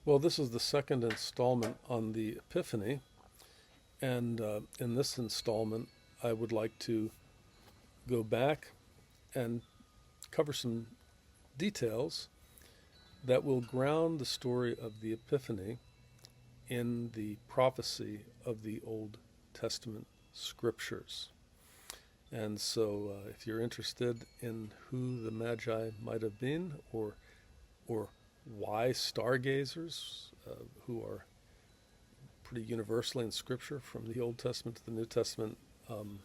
Well, this is the second installment on the Epiphany, and in this installment, I would like to go back and cover some details that will ground the story of the Epiphany in the prophecy of the Old Testament scriptures. And so, if you're interested in who the Magi might have been, or why stargazers, who are pretty universally in Scripture, from the Old Testament to the New Testament, um,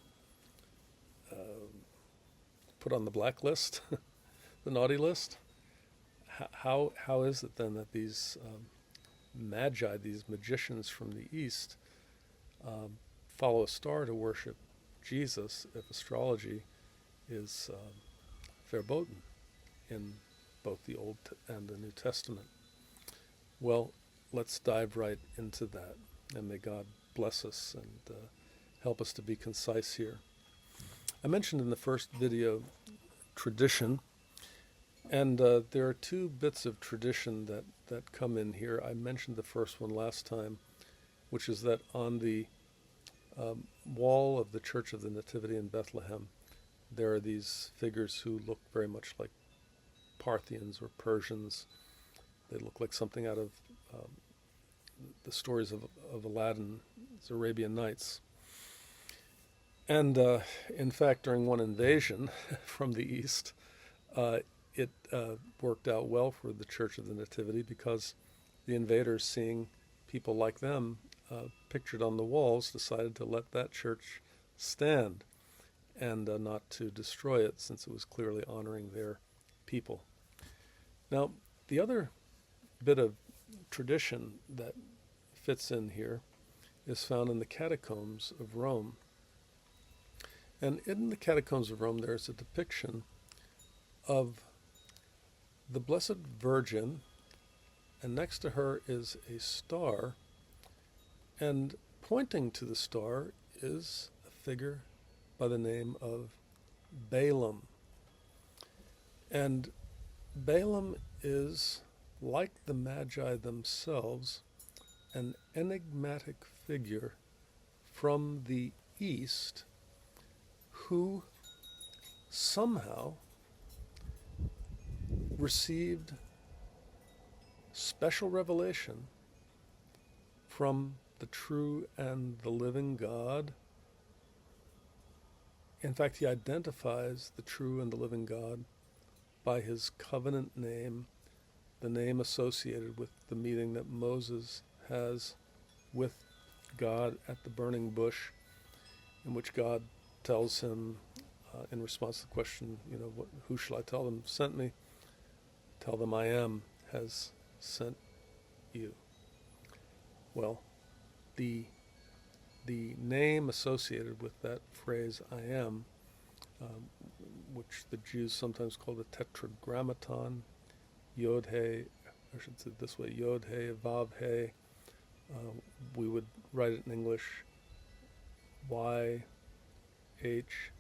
uh, put on the blacklist, the naughty list. How is it then that these magi, these magicians from the East, um, follow a star to worship Jesus if astrology is verboten in both the Old and the New Testament? Well, let's dive right into that, and may God bless us and help us to be concise here. I mentioned in the first video tradition, and there are two bits of tradition that come in here. I mentioned the first one last time, which is that on the wall of the Church of the Nativity in Bethlehem, there are these figures who look very much like Parthians or Persians. They look like something out of the stories of Aladdin's Arabian Nights. And in fact, during one invasion from the East, it worked out well for the Church of the Nativity, because the invaders, seeing people like them pictured on the walls, decided to let that church stand and not to destroy it, since it was clearly honoring their people. Now, the other bit of tradition that fits in here is found in the catacombs of Rome. And in the catacombs of Rome, there's a depiction of the Blessed Virgin, and next to her is a star, and pointing to the star is a figure by the name of Balaam. And Balaam is, like the Magi themselves, an enigmatic figure from the East who somehow received special revelation from the true and the living God. In fact, he identifies the true and the living God by his covenant name, the name associated with the meeting that Moses has with God at the burning bush, in which God tells him, in response to the question, who shall I tell them sent me? Tell them I am has sent you. Well, the name associated with that phrase, I am, which the Jews sometimes call the tetragrammaton, Yod He, I should say it this way, Yod He, Vav He. We would write it in English, Y, H,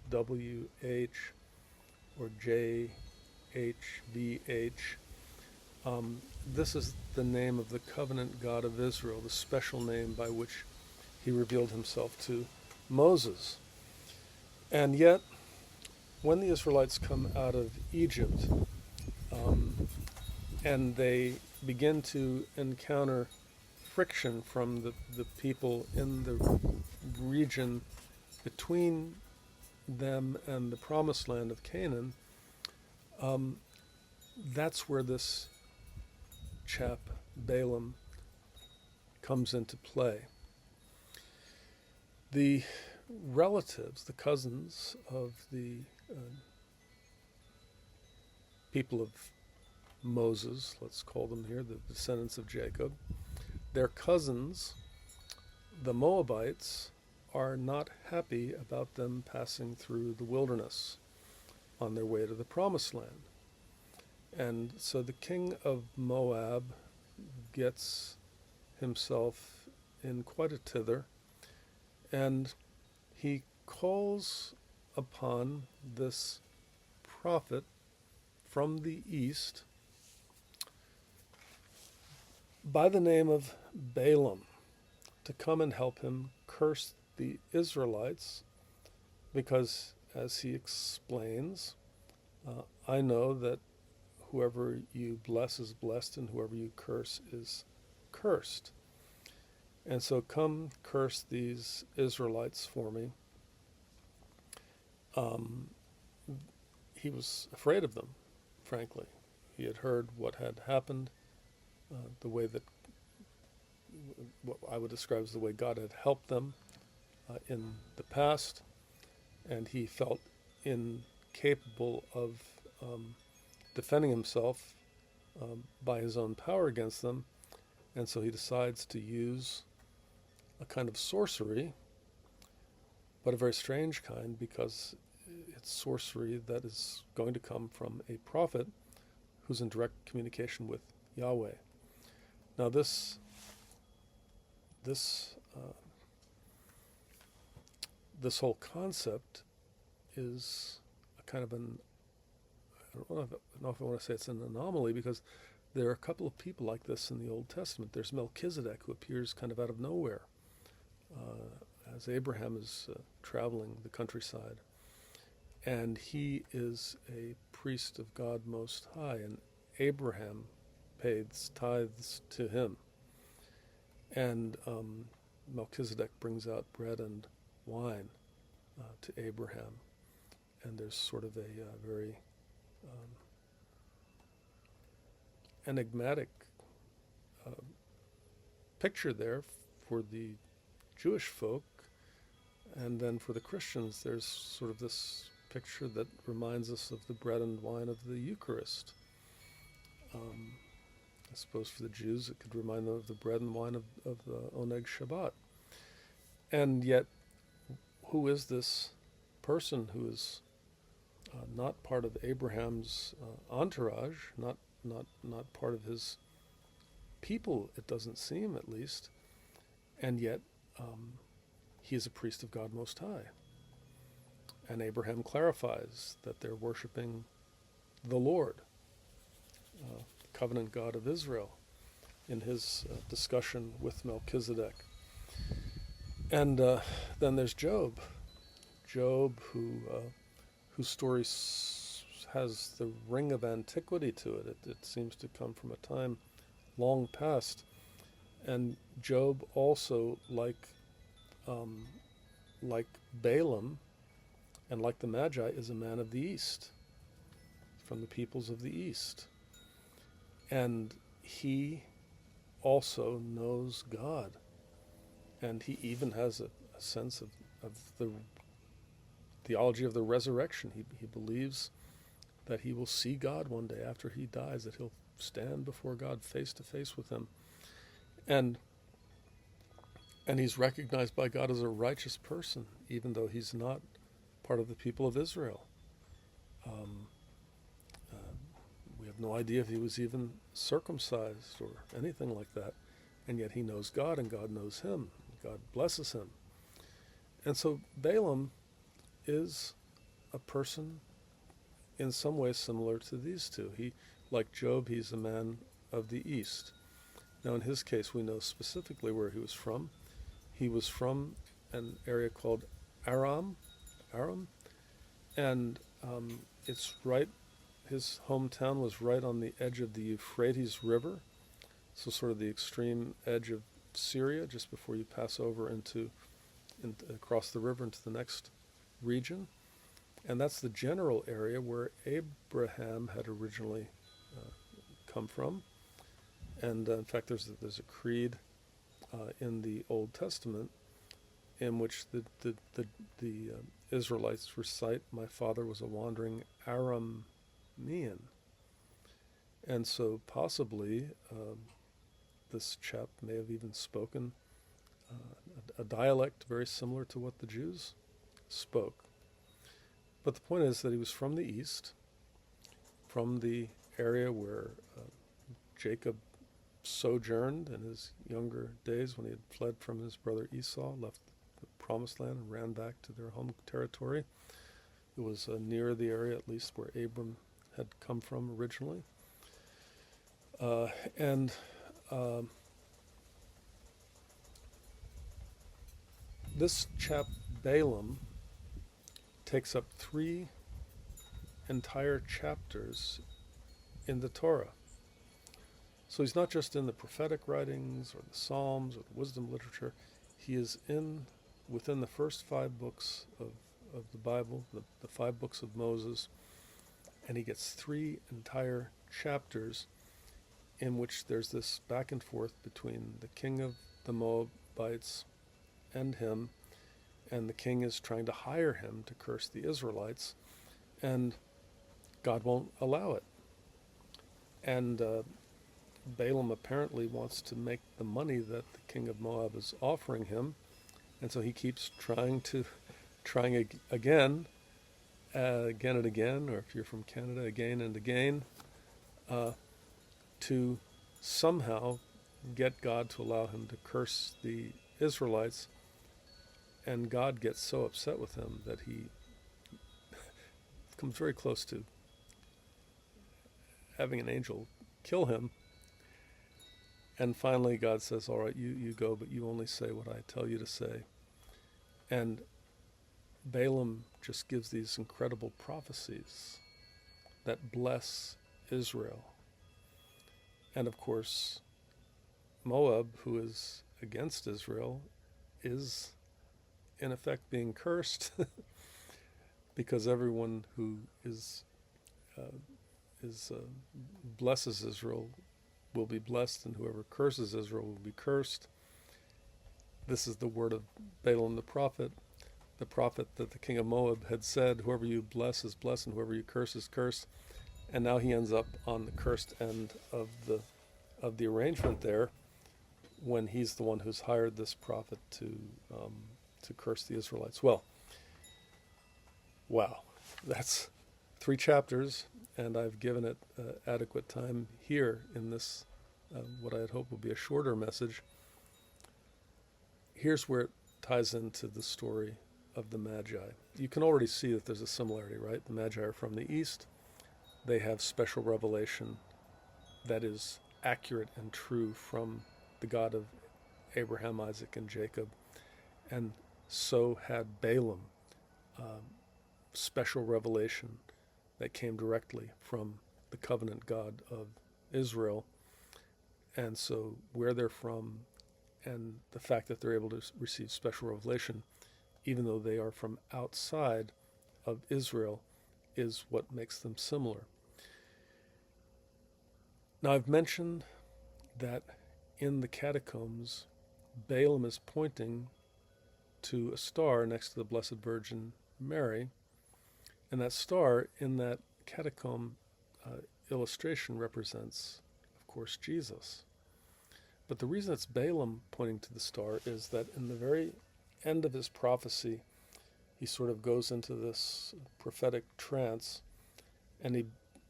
W, H, or J, H, V, H. This is the name of the covenant God of Israel, the special name by which he revealed himself to Moses. And yet, when the Israelites come out of Egypt, and they begin to encounter friction from the people in the region between them and the promised land of Canaan, that's where this chap, Balaam, comes into play. The relatives, the cousins of the people of Moses, let's call them here, the descendants of Jacob, their cousins, the Moabites, are not happy about them passing through the wilderness on their way to the promised land. And so the king of Moab gets himself in quite a tither, and he calls upon this prophet from the east, by the name of Balaam, to come and help him curse the Israelites, because, as he explains, I know that whoever you bless is blessed, and whoever you curse is cursed. And so come curse these Israelites for me. He was afraid of them, frankly. He had heard what had happened, the way that, what I would describe as the way God had helped them in the past, and he felt incapable of defending himself by his own power against them, and so he decides to use a kind of sorcery, but a very strange kind, because it's sorcery that is going to come from a prophet who's in direct communication with Yahweh. Now this whole concept is a kind of an, I don't know if I want to say it's an anomaly, because there are a couple of people like this in the Old Testament. There's Melchizedek, who appears kind of out of nowhere as Abraham is traveling the countryside. And he is a priest of God Most High, and Abraham pays tithes to him. And Melchizedek brings out bread and wine to Abraham. And there's sort of a very enigmatic picture there for the Jewish folk. And then for the Christians, there's sort of this picture that reminds us of the bread and wine of the Eucharist. I suppose for the Jews, it could remind them of the bread and wine of the Oneg Shabbat. And yet, who is this person who is not part of Abraham's entourage, not part of his people, it doesn't seem, at least, and yet he is a priest of God Most High. And Abraham clarifies that they're worshiping the Lord, covenant God of Israel, in his discussion with Melchizedek. And then there's Job, whose story has the ring of antiquity to it. It seems to come from a time long past. And Job also, like Balaam and like the Magi, is a man of the East, from the peoples of the East. And he also knows God. And he even has a sense of the theology of the resurrection. He believes that he will see God one day after he dies, that he'll stand before God face to face with him. And he's recognized by God as a righteous person, even though he's not part of the people of Israel. We have no idea if he was even circumcised or anything like that. And yet he knows God, and God knows him. God blesses him. And so Balaam is a person in some ways similar to these two. He, like Job, he's a man of the East. Now in his case, we know specifically where he was from. He was from an area called Aram, and it's right, his hometown was right on the edge of the Euphrates River, so sort of the extreme edge of Syria, just before you pass over across the river into the next region. And that's the general area where Abraham had originally come from. And in fact, there's a creed in the Old Testament in which the Israelites recite, "My father was a wandering Aramean." And so possibly this chap may have even spoken a dialect very similar to what the Jews spoke. But the point is that he was from the East, from the area where Jacob sojourned in his younger days when he had fled from his brother Esau, left the promised land and ran back to their home territory. It was near the area, at least, where Abram had come from originally. And this chap Balaam takes up 3 entire chapters in the Torah. So he's not just in the prophetic writings or the Psalms or the wisdom literature. He is within the first 5 books of the Bible, the 5 books of Moses, and he gets 3 entire chapters in which there's this back and forth between the king of the Moabites and him, and the king is trying to hire him to curse the Israelites, and God won't allow it. And Balaam apparently wants to make the money that the king of Moab is offering him, and so he keeps trying again and again, or if you're from Canada, again and again, to somehow get God to allow him to curse the Israelites. And God gets so upset with him that he comes very close to having an angel kill him. And finally God says, all right, you go, but you only say what I tell you to say. And Balaam just gives these incredible prophecies that bless Israel. And of course, Moab, who is against Israel, is in effect being cursed because everyone who blesses Israel will be blessed, and whoever curses Israel will be cursed. This is the word of Balaam the prophet that the king of Moab had said, whoever you bless is blessed, and whoever you curse is cursed. And now he ends up on the cursed end of the arrangement there, when he's the one who's hired this prophet to curse the Israelites. Well, wow, that's 3 chapters, and I've given it adequate time here in this, what I had hoped would be a shorter message. Here's where it ties into the story of the Magi. You can already see that there's a similarity, right? The Magi are from the east. They have special revelation that is accurate and true from the God of Abraham, Isaac, and Jacob. And so had Balaam, special revelation that came directly from the covenant God of Israel. And so where they're from and the fact that they're able to receive special revelation, even though they are from outside of Israel, is what makes them similar. Now, I've mentioned that in the catacombs, Balaam is pointing to a star next to the Blessed Virgin Mary, and that star in that catacomb illustration represents, of course, Jesus. But the reason it's Balaam pointing to the star is that in the very end of his prophecy, he sort of goes into this prophetic trance, and he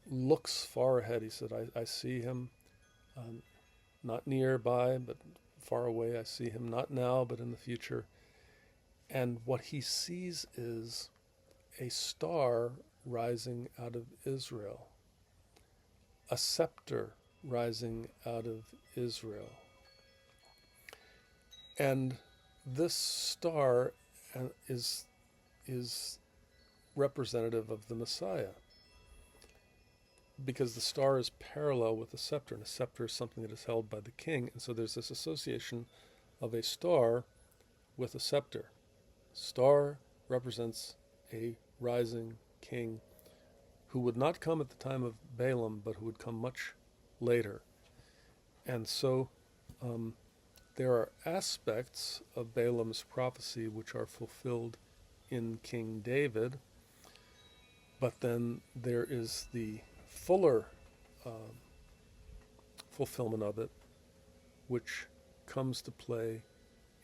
looks far ahead. He said, I see him not nearby, but far away. I see him not now, but in the future. And what he sees is a star rising out of Israel, a scepter rising out of Israel. And this star is representative of the Messiah, because the star is parallel with the scepter, and a scepter is something that is held by the king. And so there's this association of a star with a scepter. Star represents a rising king who would not come at the time of Balaam, but who would come much later. And so there are aspects of Balaam's prophecy which are fulfilled in King David, but then there is the fuller fulfillment of it, which comes to play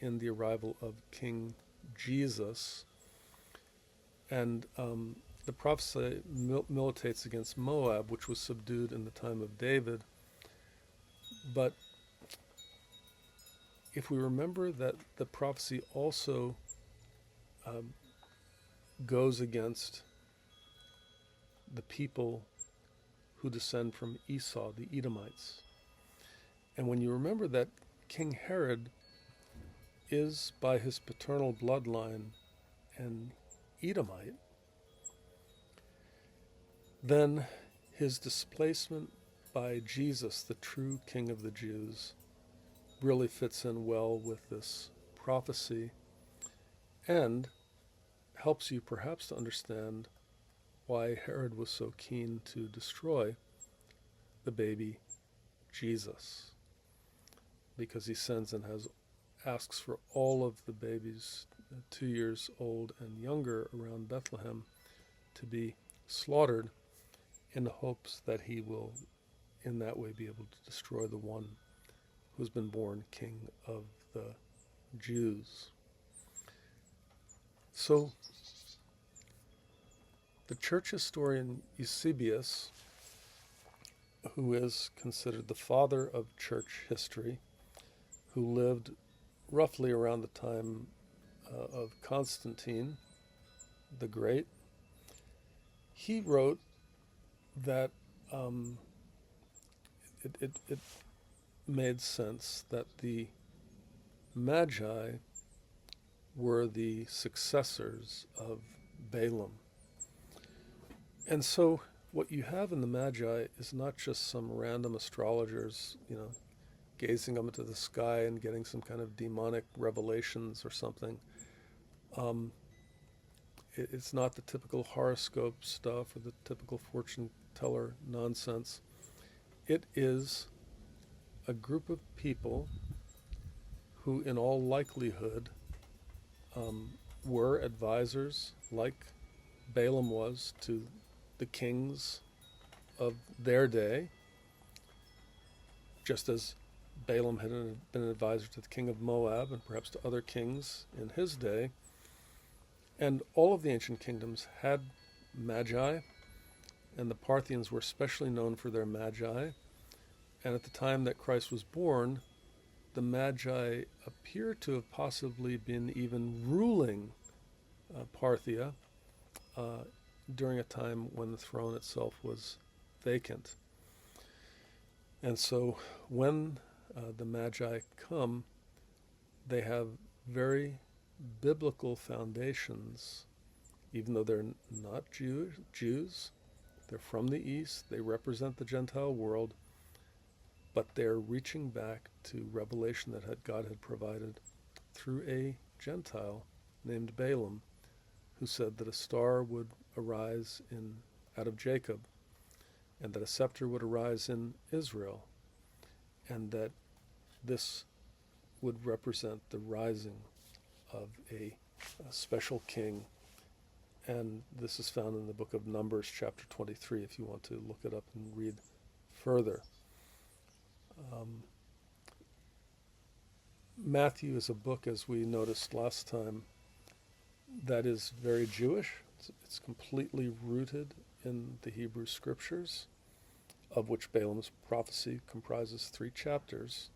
in the arrival of King Jesus. And the prophecy militates against Moab, which was subdued in the time of David. But if we remember that the prophecy also goes against the people who descend from Esau, the Edomites. And when you remember that King Herod is by his paternal bloodline an Edomite, then his displacement by Jesus, the true King of the Jews, really fits in well with this prophecy and helps you perhaps to understand why Herod was so keen to destroy the baby Jesus, because he sends and asks for all of the babies 2 years old and younger around Bethlehem to be slaughtered in the hopes that he will in that way be able to destroy the one who's been born King of the Jews. So the church historian Eusebius, who is considered the father of church history, who lived roughly around the time of Constantine the Great, he wrote that it made sense that the Magi were the successors of Balaam. And so what you have in the Magi is not just some random astrologers, gazing up into the sky and getting some kind of demonic revelations or something. It's not the typical horoscope stuff or the typical fortune teller nonsense. It is a group of people who, in all likelihood, were advisors, like Balaam was to the kings of their day, just as Balaam had been an advisor to the king of Moab and perhaps to other kings in his day. And all of the ancient kingdoms had Magi, and the Parthians were especially known for their Magi. And at the time that Christ was born, the Magi appear to have possibly been even ruling Parthia during a time when the throne itself was vacant. And so when the Magi come, they have very biblical foundations, even though they're not Jews. They're from the East. They represent the Gentile world, but they're reaching back to revelation that God had provided through a Gentile named Balaam, who said that a star would arise out of Jacob, and that a scepter would arise in Israel, and that this would represent the rising of a special king. And this is found in the book of Numbers, chapter 23, if you want to look it up and read further. Matthew is a book, as we noticed last time, that is very Jewish. It's completely rooted in the Hebrew scriptures, of which Balaam's prophecy comprises 3 chapters.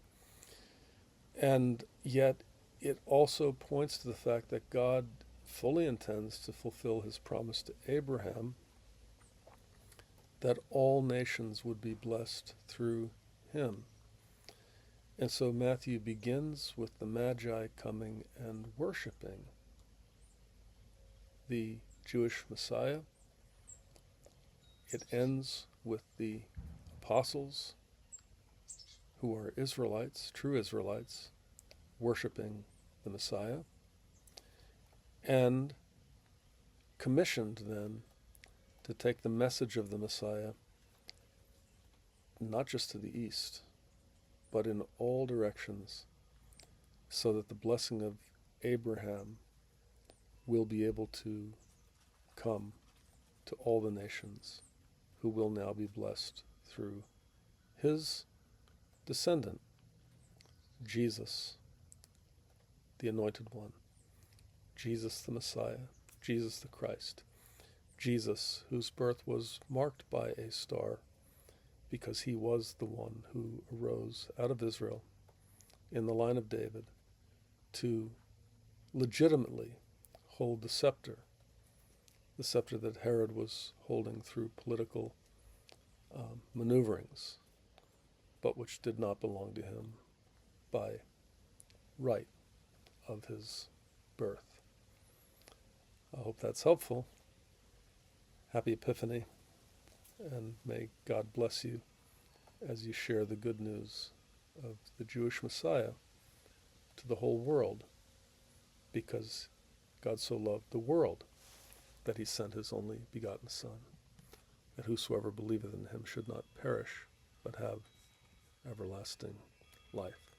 And yet it also points to the fact that God fully intends to fulfill his promise to Abraham that all nations would be blessed through him. And so Matthew begins with the Magi coming and worshiping the Jewish Messiah. It ends with the apostles, who are Israelites, true Israelites, worshiping the Messiah, and commissioned then to take the message of the Messiah not just to the east, but in all directions, so that the blessing of Abraham will be able to come to all the nations, who will now be blessed through his descendant, Jesus, the Anointed One, Jesus the Messiah, Jesus the Christ, Jesus whose birth was marked by a star, because he was the one who arose out of Israel in the line of David to legitimately hold the scepter that Herod was holding through political maneuverings, but which did not belong to him by right of his birth. I hope that's helpful. Happy Epiphany, and may God bless you as you share the good news of the Jewish Messiah to the whole world, because God so loved the world that he sent his only begotten Son, that whosoever believeth in him should not perish, but have everlasting life.